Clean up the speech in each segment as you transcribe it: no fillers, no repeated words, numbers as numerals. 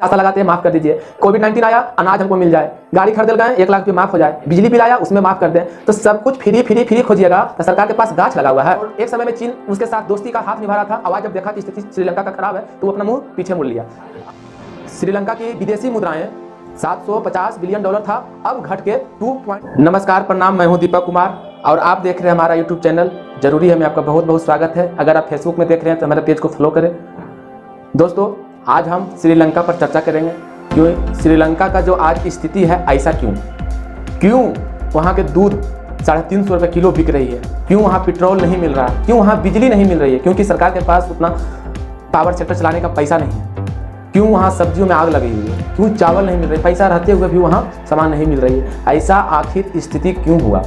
आशा लगाते हैं माफ कर दीजिए। कोविड-19 आया, अनाज हमको मिल जाए, गाड़ी खरीद गए 1 लाख रुपये माफ हो जाए, बिजली बिल आया उसमें माफ कर दें, तो सब कुछ फ्री खोजिएगा तो सरकार के पास गाछ लगा हुआ है। और एक समय में चीन उसके साथ दोस्ती का हाथ निभा रहा था। आवाज जब देखा कि स्थिति श्रीलंका का खराब है तो वो अपना मुंह पीछे मुड़ लिया। श्रीलंका की विदेशी मुद्राएं $750 बिलियन था, अब घट के 2. नमस्कार, प्रणाम, मैं हूं दीपक कुमार और आप देख रहे हैं हमारा यूट्यूब चैनल जरूरी है में आपका बहुत बहुत स्वागत है। अगर आप फेसबुक में देख रहे हैं तो हमारे पेज को फॉलो करें। दोस्तों, आज हम श्रीलंका पर चर्चा करेंगे। क्यों श्रीलंका का जो आज की स्थिति है ऐसा क्यों वहाँ के दूध 350 रुपये किलो बिक रही है, क्यों वहाँ पेट्रोल नहीं मिल रहा है, क्यों वहाँ बिजली नहीं मिल रही है, क्योंकि सरकार के पास उतना पावर सेक्टर चलाने का पैसा नहीं है, क्यों वहाँ सब्जियों में आग लगी हुई है, क्यों चावल नहीं मिल रही, पैसा रहते हुए भी वहाँ सामान नहीं मिल रही है। ऐसा आखिर स्थिति क्यों हुआ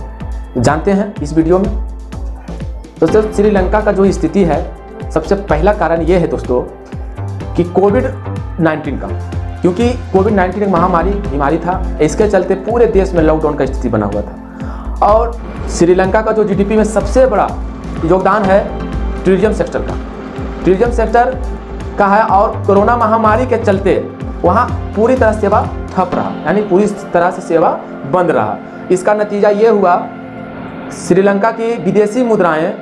जानते हैं इस वीडियो में। दोस्तों, श्रीलंका का जो स्थिति है सबसे पहला कारण ये है दोस्तों कि कोविड-19 का, क्योंकि कोविड-19 एक महामारी बीमारी था, इसके चलते पूरे देश में लॉकडाउन का स्थिति बना हुआ था। और श्रीलंका का जो जीडीपी में सबसे बड़ा योगदान है टूरिज्म सेक्टर का है और कोरोना महामारी के चलते वहाँ पूरी तरह सेवा ठप रहा, यानी पूरी तरह से सेवा बंद रहा। इसका नतीजा ये हुआ, श्रीलंका की विदेशी मुद्राएं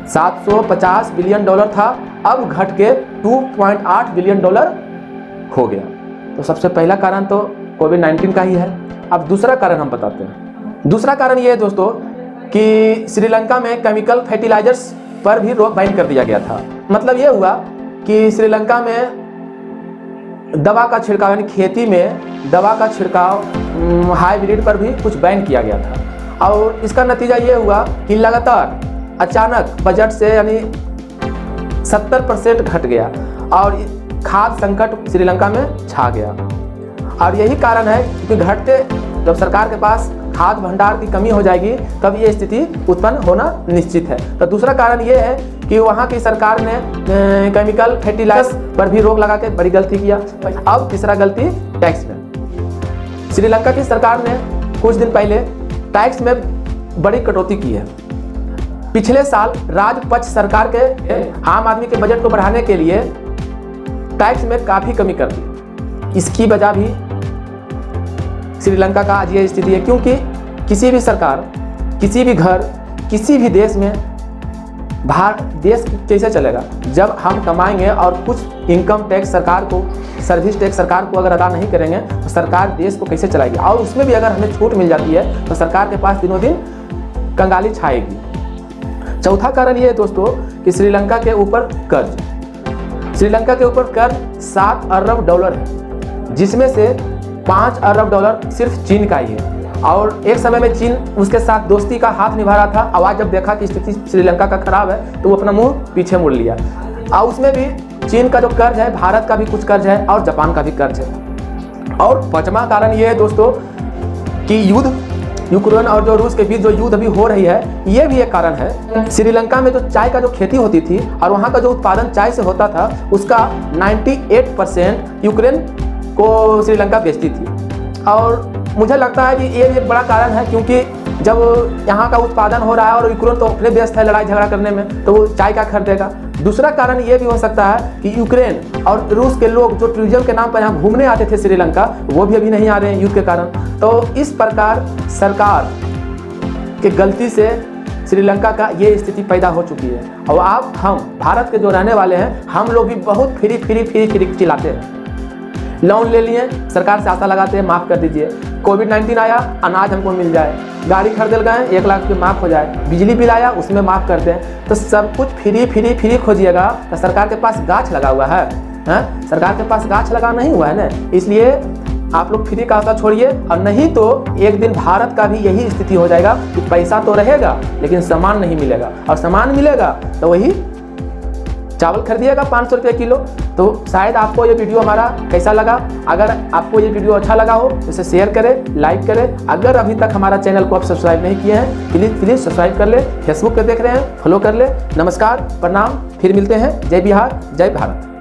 $750 बिलियन था, अब घट के $2.8 बिलियन हो गया। तो सबसे पहला कारण तो कोविड-19 का ही है। अब दूसरा कारण हम बताते हैं। दूसरा कारण ये है दोस्तों कि श्रीलंका में केमिकल फर्टिलाइजर्स पर भी रोक बैन कर दिया गया था। मतलब ये हुआ कि श्रीलंका में दवा का छिड़काव, यानी खेती में दवा का छिड़काव हाइब्रिड पर भी कुछ बैन किया गया था। और इसका नतीजा ये हुआ कि लगातार अचानक बजट से यानी 70% घट गया और खाद्य संकट श्रीलंका में छा गया। और यही कारण है कि घटते जब सरकार के पास खाद्य भंडार की कमी हो जाएगी तब ये स्थिति उत्पन्न होना निश्चित है। तो दूसरा कारण ये है कि वहाँ की सरकार ने केमिकल फर्टिलाइजर पर भी रोक लगा के बड़ी गलती किया। अब तीसरा गलती टैक्स में। श्रीलंका की सरकार ने कुछ दिन पहले टैक्स में बड़ी कटौती की है। पिछले साल राजपक्ष सरकार के आम आदमी के बजट को बढ़ाने के लिए टैक्स में काफ़ी कमी कर दी। इसकी वजह भी श्रीलंका का आज ये स्थिति है, क्योंकि किसी भी सरकार, किसी भी घर, किसी भी देश में देश कैसे चलेगा जब हम कमाएंगे और कुछ इनकम टैक्स सरकार को, सर्विस टैक्स सरकार को अगर अदा नहीं करेंगे तो सरकार देश को कैसे चलाएगी। और उसमें भी अगर हमें छूट मिल जाती है तो सरकार के पास दिनों दिन कंगाली छाएगी। चौथा कारण ये है दोस्तों कि श्रीलंका के ऊपर कर्ज $7 अरब है, जिसमें से $5 अरब सिर्फ चीन का ही है। और एक समय में चीन उसके साथ दोस्ती का हाथ निभा रहा था। आवाज जब देखा कि स्थिति श्रीलंका का खराब है तो वो अपना मुंह पीछे मुड़ लिया। और उसमें भी चीन का जो कर्ज है, भारत का भी कुछ कर्ज है और जापान का भी कर्ज है। और पांचवा कारण ये है दोस्तों कि यूक्रेन और जो रूस के बीच जो युद्ध अभी हो रही है, ये भी एक कारण है। श्रीलंका में जो चाय का जो खेती होती थी और वहाँ का जो उत्पादन चाय से होता था उसका 98% यूक्रेन को श्रीलंका बेचती थी। और मुझे लगता है कि ये एक बड़ा कारण है, क्योंकि जब यहाँ का उत्पादन हो रहा है और यूक्रेन तो अपने व्यस्त है लड़ाई झगड़ा करने में, तो वो चाय का खरीदेगा। दूसरा कारण ये भी हो सकता है कि यूक्रेन और रूस के लोग जो टूरिज्म के नाम पर यहाँ घूमने आते थे श्रीलंका, वो भी अभी नहीं आ रहे हैं युद्ध के कारण। तो इस प्रकार सरकार की गलती से श्रीलंका का ये स्थिति पैदा हो चुकी है। और अब हम भारत के जो रहने वाले हैं, हम लोग भी बहुत फ्री चिल्लाते हैं। लोन ले लिए, सरकार से आशा लगाते हैं माफ़ कर दीजिए। कोविड-19 आया, अनाज हमको मिल जाए, गाड़ी खरीद गए 1 लाख रुपये माफ़ हो जाए, बिजली बिल आया उसमें माफ़ कर दें, तो सब कुछ फ्री खोजिएगा तो सरकार के पास गाछ लगा हुआ है। सरकार के पास गाछ लगा नहीं हुआ है ना, इसलिए आप लोग फ्री का आशा छोड़िए। और नहीं तो एक दिन भारत का भी यही स्थिति हो जाएगा कि पैसा तो रहेगा लेकिन सामान नहीं मिलेगा, और सामान मिलेगा तो वही चावल खरीदिएगा 500 रुपये किलो। तो शायद आपको ये वीडियो हमारा कैसा लगा। अगर आपको ये वीडियो अच्छा लगा हो तो इसे शेयर करें, लाइक करें। अगर अभी तक हमारा चैनल को आप सब्सक्राइब नहीं किए हैं प्लीज़ सब्सक्राइब कर ले। फेसबुक पे देख रहे हैं, फॉलो कर ले। नमस्कार, प्रणाम, फिर मिलते हैं। जय बिहार, जय भारत।